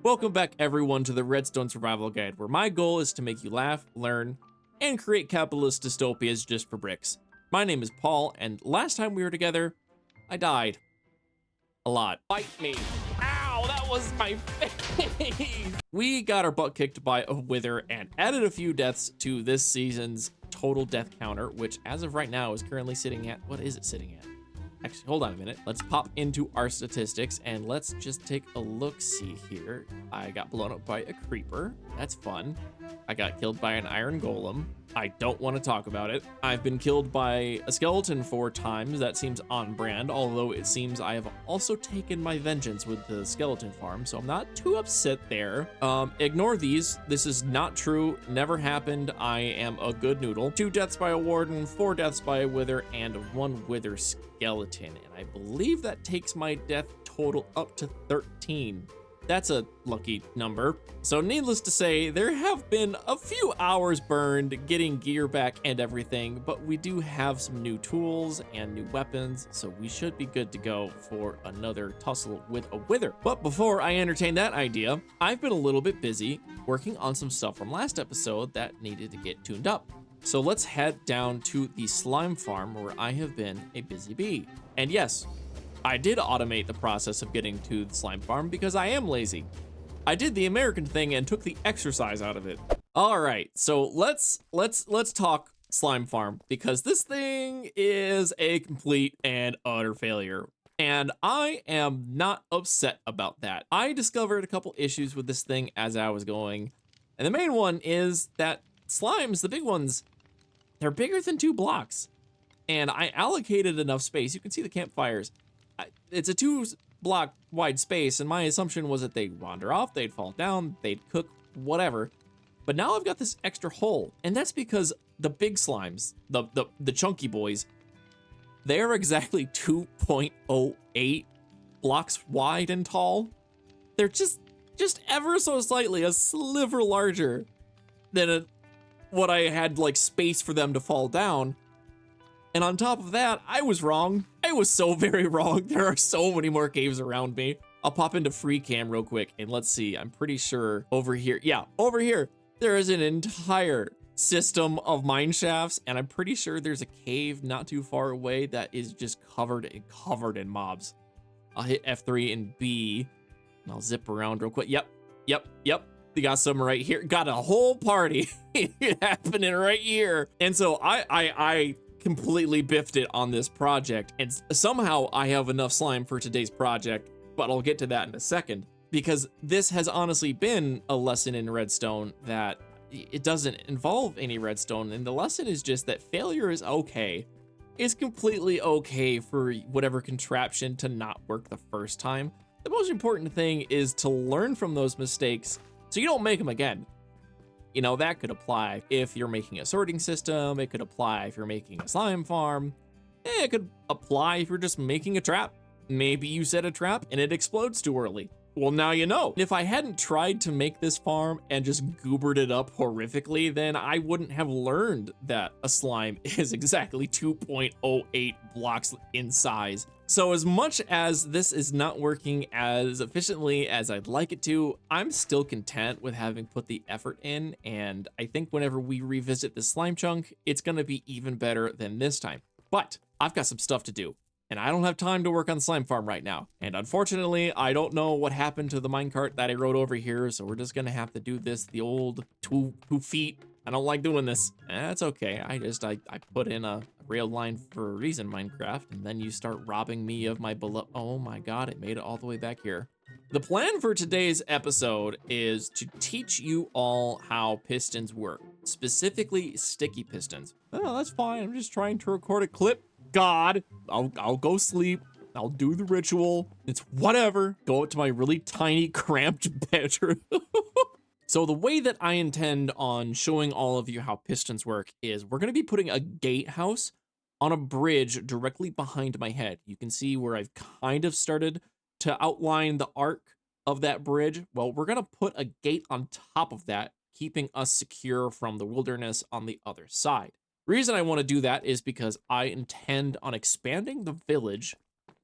Welcome back everyone to the Redstone Survival Guide, where my goal is to make you laugh, learn, and create capitalist dystopias just for bricks. My name is Paul, and last time we were together, I died. A lot. Bite me. Ow, that was my face. We got our butt kicked by a wither and added a few deaths to this season's total death counter, which as of right now is currently sitting at, what is it sitting at? Actually, hold on a minute. Let's pop into our statistics and let's just take a look-see here. I got blown up by a creeper. That's fun. I got killed by an iron golem. I don't want to talk about it. I've been killed by a skeleton 4 times. That seems on brand, although it seems I have also taken my vengeance with the skeleton farm, so I'm not too upset there. Ignore these. This is not true. Never happened. I am a good noodle. 2 deaths by a warden, 4 deaths by a wither, and 1 wither skeleton. And I believe that takes my death total up to 13. That's a lucky number. So needless to say, there have been a few hours burned getting gear back and everything, but we do have some new tools and new weapons, so we should be good to go for another tussle with a wither. But before I entertain that idea, I've been a little bit busy working on some stuff from last episode that needed to get tuned up. So let's head down to the slime farm where I have been a busy bee. And yes, I did automate the process of getting to the slime farm because I am lazy. I did the American thing and took the exercise out of it. All right, so let's talk slime farm because this thing is a complete and utter failure. And I am not upset about that. I discovered a couple issues with this thing as I was going. And the main one is that slimes, the big ones, they're bigger than 2 blocks. And I allocated enough space. You can see the campfires. It's a 2-block wide space, and my assumption was that they'd wander off, they'd fall down, they'd cook, whatever. But now I've got this extra hole, and that's because the big slimes, the chunky boys, they're exactly 2.08 blocks wide and tall. They're just ever so slightly a sliver larger than what I had like space for them to fall down. And on top of that, I was wrong. I was so very wrong. There are so many more caves around me. I'll pop into free cam real quick and let's see. I'm pretty sure over here. Yeah, over here, there is an entire system of mine shafts. And I'm pretty sure there's a cave not too far away that is just covered in mobs. I'll hit F3 and B and I'll zip around real quick. Yep. We got some right here. Got a whole party happening right here. And so I completely biffed it on this project, and somehow I have enough slime for today's project, but I'll get to that in a second, because this has honestly been a lesson in redstone that it doesn't involve any redstone, and the lesson is just that failure is okay. It's completely okay for whatever contraption to not work the first time. The most important thing is to learn from those mistakes so you don't make them again. You know, that could apply if you're making a sorting system. It could apply if you're making a slime farm. It could apply if you're just making a trap. Maybe you set a trap and it explodes too early. Well, now you know. If I hadn't tried to make this farm and just goobered it up horrifically, then I wouldn't have learned that a slime is exactly 2.08 blocks in size. So as much as this is not working as efficiently as I'd like it to, I'm still content with having put the effort in, and I think whenever we revisit this slime chunk, it's gonna be even better than this time. But I've got some stuff to do, and I don't have time to work on slime farm right now. And unfortunately, I don't know what happened to the minecart that I rode over here, so we're just gonna have to do this the old two feet. I don't like doing this. That's okay. I put in a rail line for a reason, Minecraft, and then you start robbing me of my beloved. Oh my God, it made it all the way back here. The plan for today's episode is to teach you all how pistons work, specifically sticky pistons. Oh, that's fine. I'm just trying to record a clip. God, I'll go sleep. I'll do the ritual. It's whatever. Go out to my really tiny, cramped bedroom. So the way that I intend on showing all of you how pistons work is we're going to be putting a gatehouse on a bridge directly behind my head. You can see where I've kind of started to outline the arc of that bridge. Well, we're going to put a gate on top of that, keeping us secure from the wilderness on the other side. The reason I want to do that is because I intend on expanding the village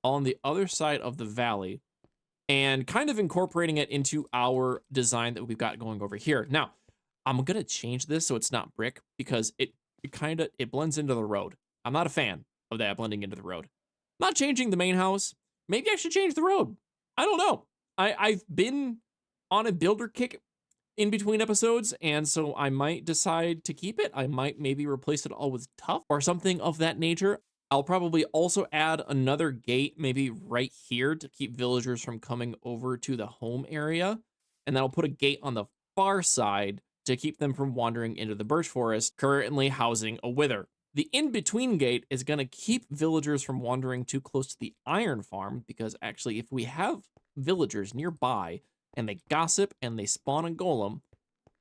on the other side of the valley and kind of incorporating it into our design that we've got going over here. Now, I'm gonna change this so it's not brick because it blends into the road. I'm not a fan of that blending into the road. Not changing the main house. Maybe I should change the road. I don't know. I've been on a builder kick in between episodes, and so I might decide to keep it. I might maybe replace it all with tough or something of that nature. I'll probably also add another gate, maybe right here, to keep villagers from coming over to the home area. And then I'll put a gate on the far side to keep them from wandering into the birch forest, currently housing a wither. The in-between gate is going to keep villagers from wandering too close to the iron farm, because actually, if we have villagers nearby and they gossip and they spawn a golem,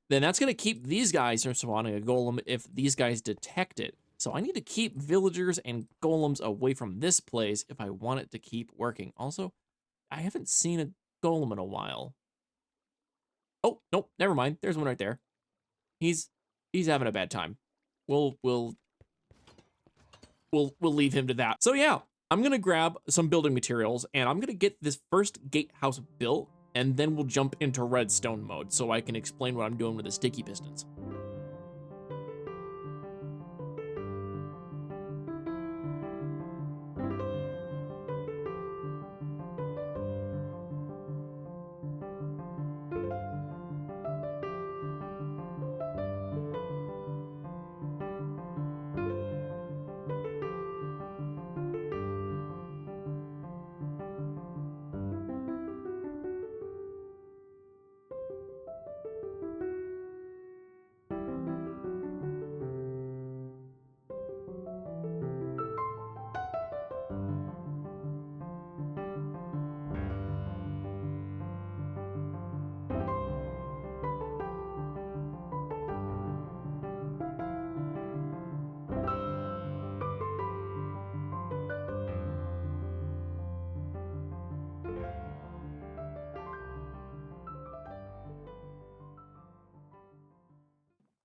then that's going to keep these guys from spawning a golem if these guys detect it. So I need to keep villagers and golems away from this place if I want it to keep working. Also, I haven't seen a golem in a while. Oh, nope, never mind. There's one right there. He's having a bad time. We'll leave him to that. So yeah, I'm gonna grab some building materials and I'm gonna get this first gatehouse built, and then we'll jump into redstone mode so I can explain what I'm doing with the sticky pistons.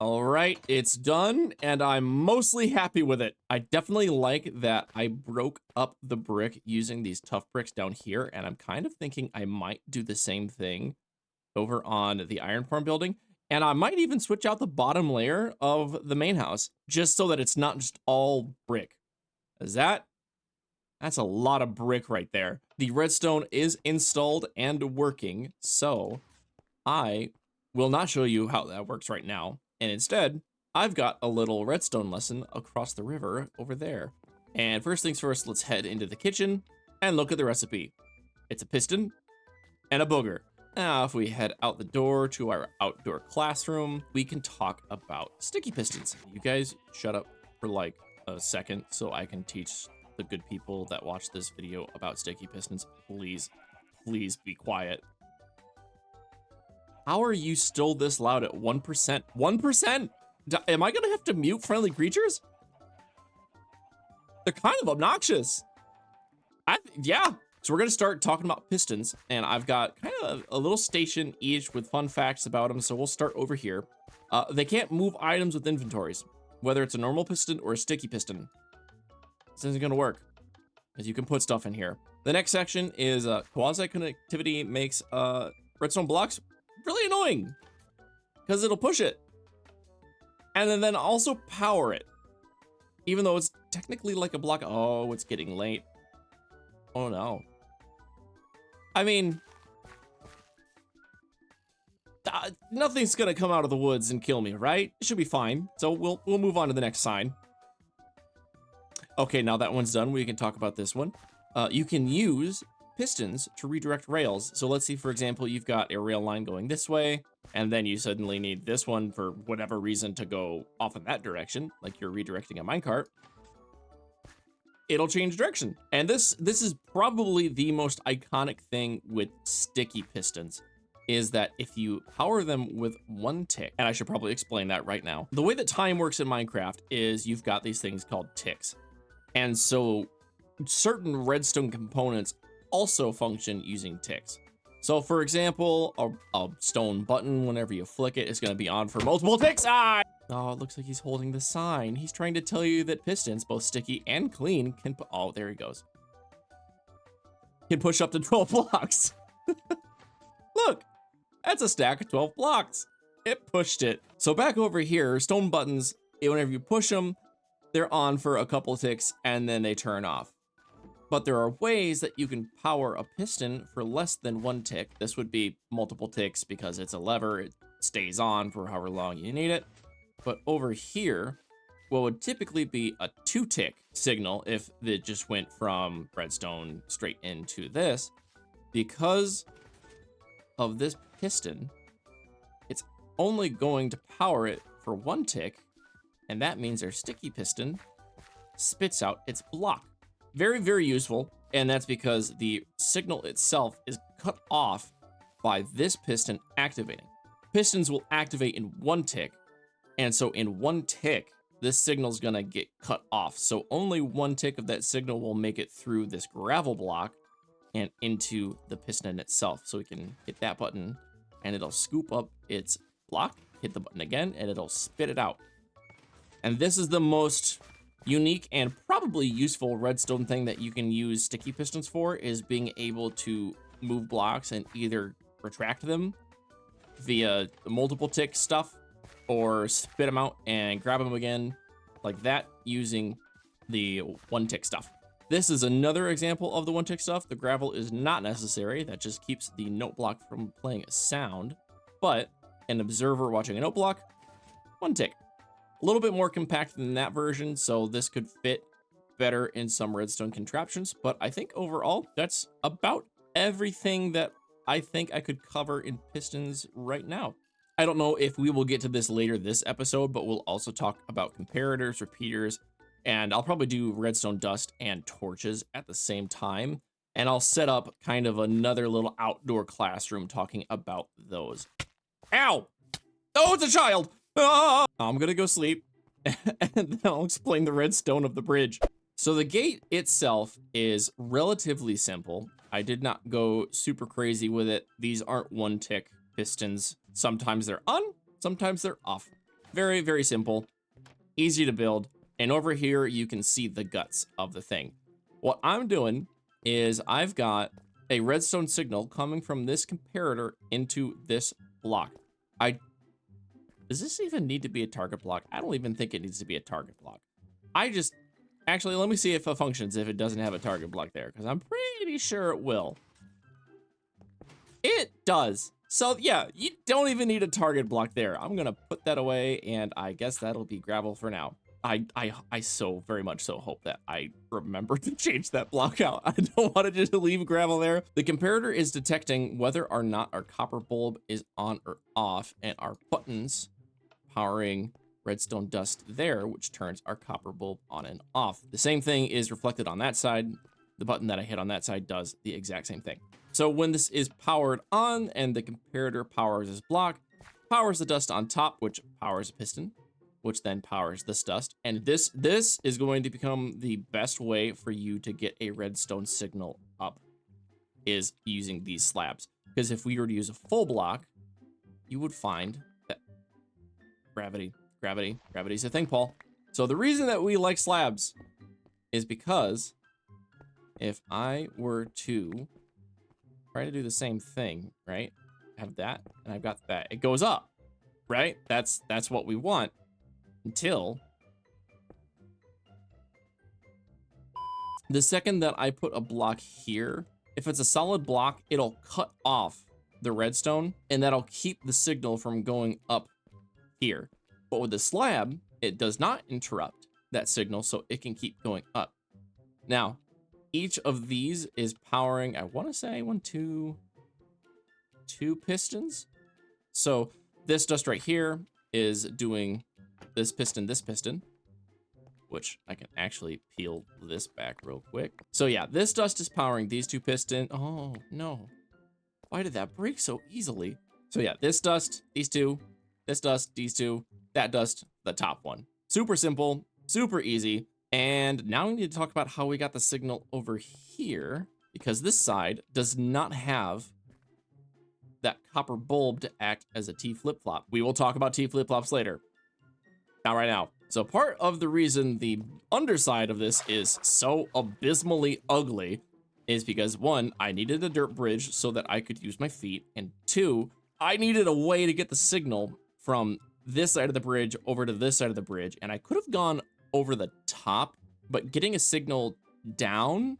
All right, it's done, and I'm mostly happy with it. I definitely like that I broke up the brick using these tough bricks down here, and I'm kind of thinking I might do the same thing over on the iron farm building, and I might even switch out the bottom layer of the main house, just so that it's not just all brick. That's a lot of brick right there. The redstone is installed and working, so I will not show you how that works right now. And instead, I've got a little redstone lesson across the river over there. And first things first, let's head into the kitchen and look at the recipe. It's a piston and a booger. Now, if we head out the door to our outdoor classroom, we can talk about sticky pistons. You guys shut up for like a second so I can teach the good people that watch this video about sticky pistons. Please, please be quiet. How are you still this loud at 1%? 1%? Am I gonna have to mute friendly creatures? They're kind of obnoxious. Yeah. So we're gonna start talking about pistons, and I've got kind of a little station each with fun facts about them. So we'll start over here. They can't move items with inventories, whether it's a normal piston or a sticky piston. This isn't gonna work, because you can put stuff in here. The next section is quasi connectivity makes redstone blocks really annoying because it'll push it and then also power it, even though it's technically like a block. Oh, it's getting late. Oh no. I mean, nothing's gonna come out of the woods and kill me, right? It should be fine. So we'll move on to the next sign. Okay, now that one's done, we can talk about this one. You can use pistons to redirect rails. So let's see, for example, you've got a rail line going this way, and then you suddenly need this one for whatever reason to go off in that direction, like you're redirecting a minecart. It'll change direction. And this is probably the most iconic thing with sticky pistons, is that if you power them with one tick, and I should probably explain that right now. The way that time works in Minecraft is you've got these things called ticks. And so certain redstone components also function using ticks. So for example, a stone button, whenever you flick it, is going to be on for multiple ticks. Oh, it looks like he's holding the sign. He's trying to tell you that pistons, both sticky and clean, can oh, there he goes. Can push up to 12 blocks. Look, that's a stack of 12 blocks. It pushed it. So back over here, stone buttons, whenever you push them, they're on for a couple ticks and then they turn off. But there are ways that you can power a piston for less than 1 tick. This would be multiple ticks because it's a lever. It stays on for however long you need it. But over here, what would typically be a 2-tick signal if it just went from redstone straight into this, because of this piston, it's only going to power it for 1 tick, and that means our sticky piston spits out its block. Very, very useful, and that's because the signal itself is cut off by this piston activating. Pistons will activate in 1 tick, and so in 1 tick, this signal's gonna get cut off. So only 1 tick of that signal will make it through this gravel block and into the piston itself. So we can hit that button and it'll scoop up its block, hit the button again, and it'll spit it out. And this is the most unique and probably useful redstone thing that you can use sticky pistons for, is being able to move blocks and either retract them via the multiple tick stuff, or spit them out and grab them again like that using the 1 tick stuff. This is another example of the 1 tick stuff. The gravel is not necessary. That just keeps the note block from playing a sound. But an observer watching a note block, 1 tick. A little bit more compact than that version, so this could fit better in some redstone contraptions. But I think overall, that's about everything that I think I could cover in pistons right now. I don't know if we will get to this later this episode, but we'll also talk about comparators, repeaters, and I'll probably do redstone dust and torches at the same time. And I'll set up kind of another little outdoor classroom talking about those. Ow! Oh, it's a child! Ah! I'm gonna go sleep, and then I'll explain the redstone of the bridge. So the gate itself is relatively simple. I did not go super crazy with it. These aren't 1 tick pistons. Sometimes they're on, sometimes they're off. Very, very simple, easy to build. And over here, you can see the guts of the thing. What I'm doing is I've got a redstone signal coming from this comparator into this block. Does this even need to be a target block? I don't even think it needs to be a target block. Actually, let me see if it functions if it doesn't have a target block there, because I'm pretty sure it will. It does. So yeah, you don't even need a target block there. I'm gonna put that away, and I guess that'll be gravel for now. I so very much so hope that I remember to change that block out. I don't want to just leave gravel there. The comparator is detecting whether or not our copper bulb is on or off, and our buttons powering redstone dust there, which turns our copper bulb on and off. The same thing is reflected on that side. The button that I hit on that side does the exact same thing. So when this is powered on and the comparator powers this block, powers the dust on top, which powers a piston, which then powers this dust. And this is going to become the best way for you to get a redstone signal up, is using these slabs. Because if we were to use a full block, you would find that gravity's a thing, Paul. So the reason that we like slabs is because if I were to try to do the same thing, right? I have that, and I've got that. It goes up, right? That's what we want until the second that I put a block here. If it's a solid block, it'll cut off the redstone, and that'll keep the signal from going up here. But with the slab, it does not interrupt that signal, so it can keep going up. Now, each of these is powering, I want to say two pistons. So this dust right here is doing this piston, which I can actually peel this back real quick. So yeah, this dust is powering these 2 pistons. Oh no, why did that break so easily? So yeah, this dust, these 2, this dust, these 2, that dust, the top one. Super simple, super easy. And now we need to talk about how we got the signal over here, because this side does not have that copper bulb to act as a T flip-flop. We will talk about T flip-flops later. Not right now. So part of the reason the underside of this is so abysmally ugly is because one, I needed a dirt bridge so that I could use my feet, and two, I needed a way to get the signal from this side of the bridge over to this side of the bridge, and I could have gone over the top, but getting a signal down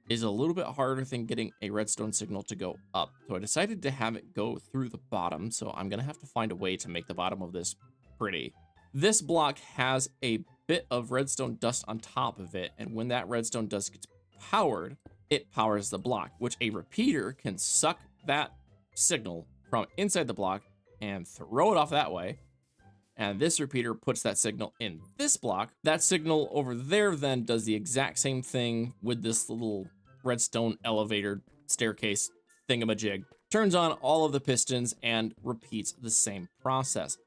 is a little bit harder than getting a redstone signal to go up. So I decided to have it go through the bottom, so I'm gonna have to find a way to make the bottom of this pretty. This block has a bit of redstone dust on top of it, and when that redstone dust gets powered, it powers the block, which a repeater can suck that signal from inside the block and throw it off that way. And this repeater puts that signal in this block. That signal over there then does the exact same thing with this little redstone elevator staircase thingamajig. Turns on all of the pistons and repeats the same process.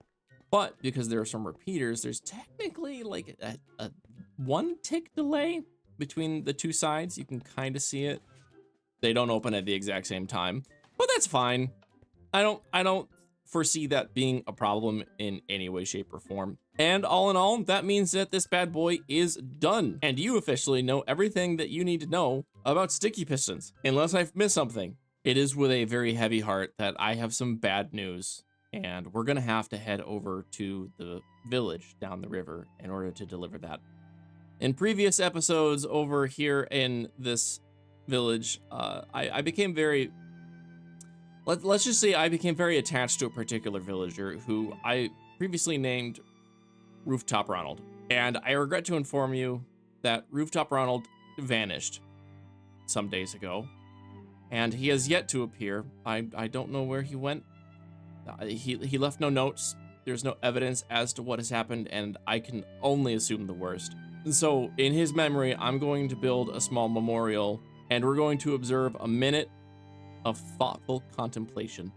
But because there are some repeaters, there's technically like a 1 tick delay between the two sides. You can kind of see it. They don't open at the exact same time, but that's fine. I don't foresee that being a problem in any way, shape, or form. And all in all, that means that this bad boy is done. And you officially know everything that you need to know about sticky pistons, unless I've missed something. It is with a very heavy heart that I have some bad news, and we're gonna have to head over to the village down the river in order to deliver that. In previous episodes over here in this village, I became very, let's just say I became very attached to a particular villager who I previously named Rooftop Ronald. And I regret to inform you that Rooftop Ronald vanished some days ago, and he has yet to appear. I don't know where he went. He left no notes. There's no evidence as to what has happened, and I can only assume the worst. So in his memory, I'm going to build a small memorial, and we're going to observe a minute of thoughtful contemplation.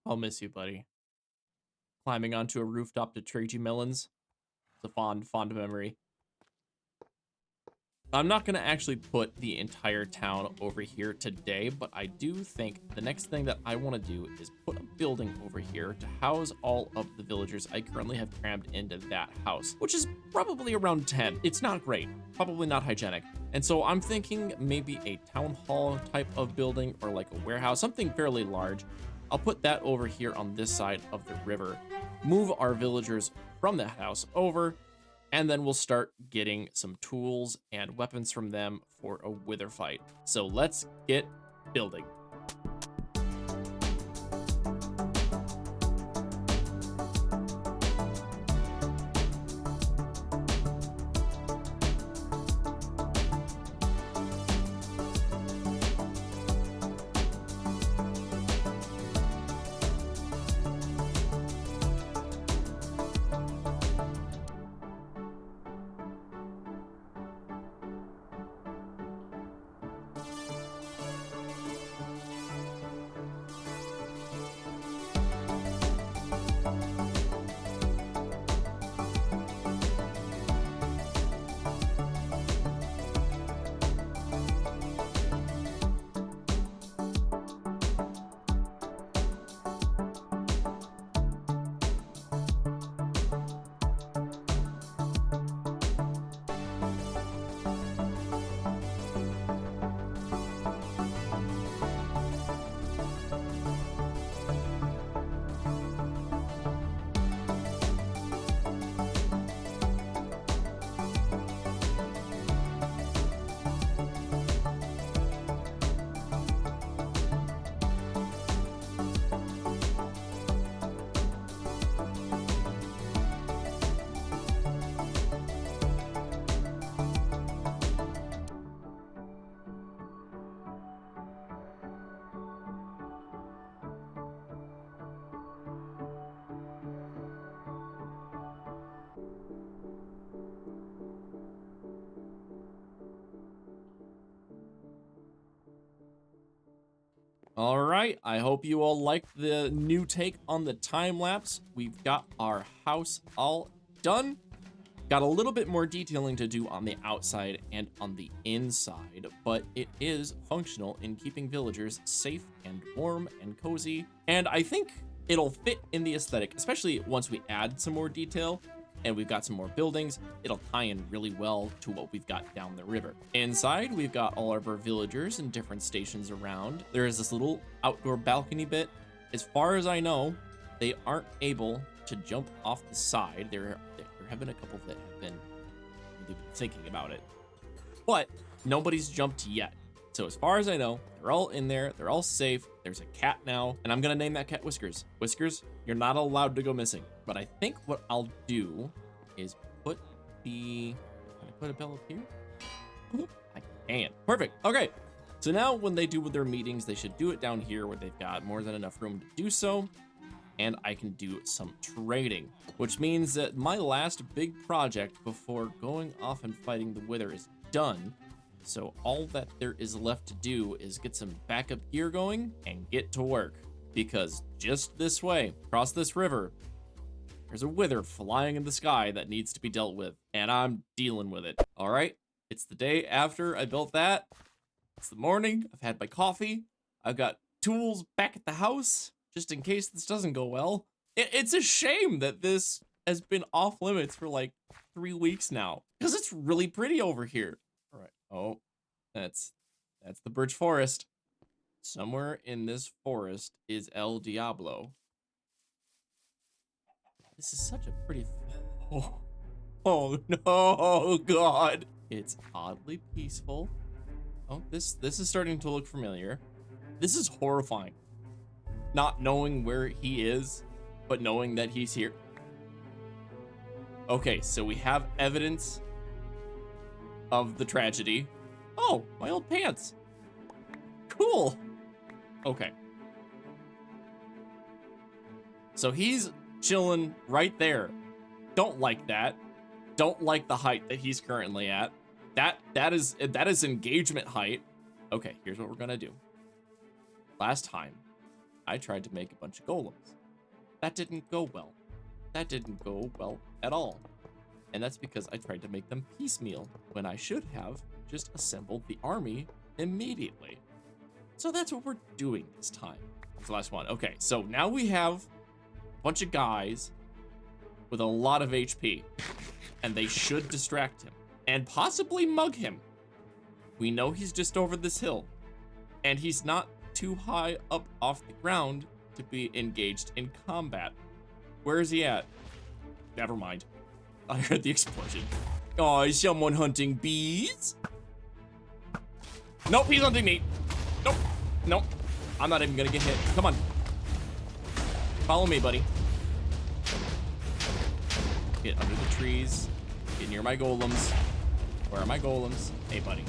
I'll miss you, buddy. Climbing onto a rooftop to trade you melons. It's a fond memory. I'm not gonna actually put the entire town over here today, but I do think the next thing that I want to do is put a building over here to house all of the villagers I currently have crammed into that house, which is probably around 10. It's not great, probably not hygienic. And so I'm thinking maybe a town hall type of building or like a warehouse, something fairly large. I'll put that over here on this side of the river, move our villagers from that house over, and then we'll start getting some tools and weapons from them for a wither fight. So let's get building. All right, I hope you all liked the new take on the time lapse. We've got our house all done. Got a little bit more detailing to do on the outside and on the inside, but it is functional in keeping villagers safe and warm and cozy. And I think it'll fit in the aesthetic, especially once we add some more detail and we've got some more buildings. It'll tie in really well to what we've got down the river. Inside, we've got all of our villagers and different stations around. There is this little outdoor balcony bit. As far as I know, they aren't able to jump off the side. There have been a couple that have been thinking about it, but nobody's jumped yet. So as far as I know, they're all in there. They're all safe. There's a cat now, and I'm gonna name that cat Whiskers. Whiskers, you're not allowed to go missing. But I think what I'll do is put the, can I put a bell up here? I can. Perfect. Okay. So now when they do with their meetings, they should do it down here where they've got more than enough room to do so. And I can do some trading, which means that my last big project before going off and fighting the Wither is done. So all that there is left to do is get some backup gear going and get to work, because just this way, across this river, there's a Wither flying in the sky that needs to be dealt with, and I'm dealing with it. All right, it's the day after I built that. It's the morning, I've had my coffee, I've got tools back at the house, just in case this doesn't go well. It's a shame that this has been off limits for like 3 weeks now, because it's really pretty over here. All right. Oh, that's the birch forest. Somewhere in this forest is El Diablo. This is such a pretty... Oh no, God. It's oddly peaceful. Oh, this is starting to look familiar. This is horrifying. Not knowing where he is, but knowing that he's here. Okay, so we have evidence of the tragedy. Oh, my old pants. Cool. Okay. So he's chilling right there. Don't like that. Don't like the height that he's currently at. That is engagement height. Okay, here's what we're gonna do. Last time, I tried to make a bunch of golems. That didn't go well. That didn't go well at all. And that's because I tried to make them piecemeal when I should have just assembled the army immediately. So that's what we're doing this time. It's the last one. Okay, so now we have a bunch of guys with a lot of HP, and they should distract him and possibly mug him. We know he's just over this hill, and he's not too high up off the ground to be engaged in combat. Where is he at? Never mind. I heard the explosion. Oh, is someone hunting bees? Nope, he's hunting me. Nope, nope. I'm not even gonna get hit. Come on. Follow me, buddy. Get under the trees. Get near my golems. Where are my golems? Hey, buddy.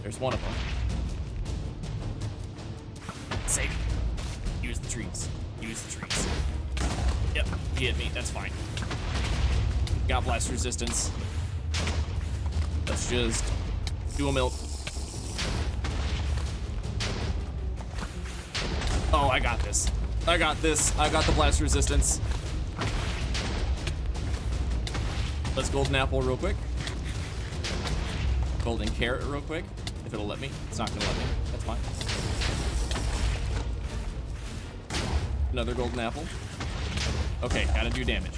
There's one of them. Safe. Use the trees. Use the trees. Yep, he hit me. That's fine. Got blast resistance. Let's just do a milk. Oh, I got this. I got this. I got the blast resistance. Let's golden apple real quick. Golden carrot real quick. If it'll let me. It's not gonna let me. That's fine. Another golden apple. Okay, gotta do damage.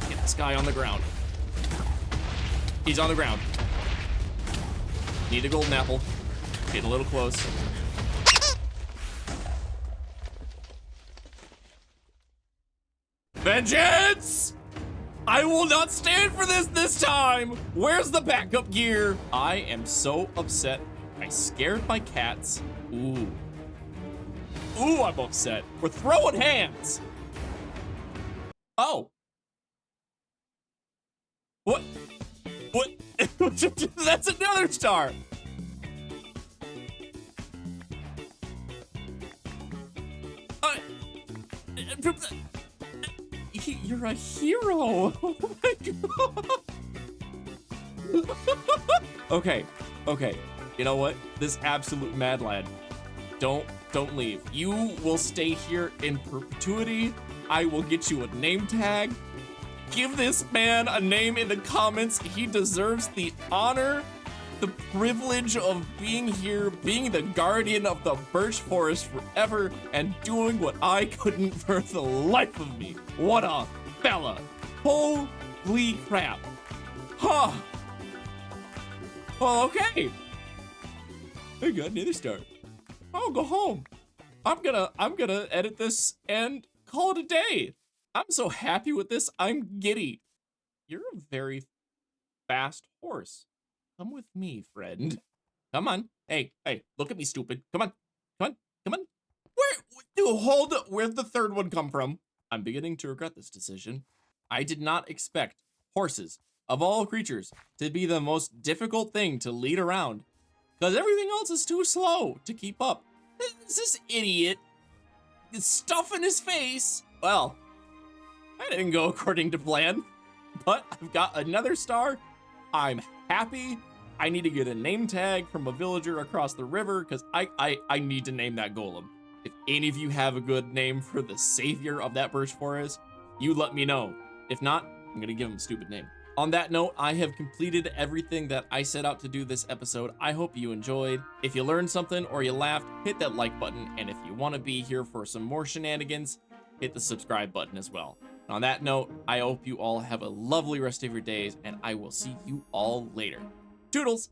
Get this guy on the ground. He's on the ground. Need a golden apple. Get a little close. Vengeance! I will not stand for this time! Where's the backup gear? I am so upset. I scared my cats. Ooh. Ooh, I'm upset. We're throwing hands. Oh. What? What? That's another star. You're a hero. Oh my god. Okay. You know what? This absolute mad lad. Don't leave. You will stay here in perpetuity. I will get you a name tag. Give this man a name in the comments. He deserves the honor, the privilege of being here, being the guardian of the birch forest forever, and doing what I couldn't for the life of me. What a fella. Holy crap. Huh. Well, okay. I got another star. I'll go home. I'm gonna edit this and call it a day. I'm so happy with this, I'm giddy. You're a very fast horse. Come with me, friend. Come on. Hey, look at me, stupid. Come on. Come on. Where'd the third one come from? I'm beginning to regret this decision. I did not expect horses, of all creatures, to be the most difficult thing to lead around, because everything else is too slow to keep up. This idiot is stuff in his face. Well, I didn't go according to plan, but I've got another star. I'm happy. I need to get a name tag from a villager across the river because I need to name that golem. If any of you have a good name for the savior of that birch forest, you let me know. If not, I'm gonna give him a stupid name. On that note, I have completed everything that I set out to do this episode. I hope you enjoyed. If you learned something or you laughed, hit that like button. And if you want to be here for some more shenanigans, hit the subscribe button as well. On that note, I hope you all have a lovely rest of your days, and I will see you all later. Toodles!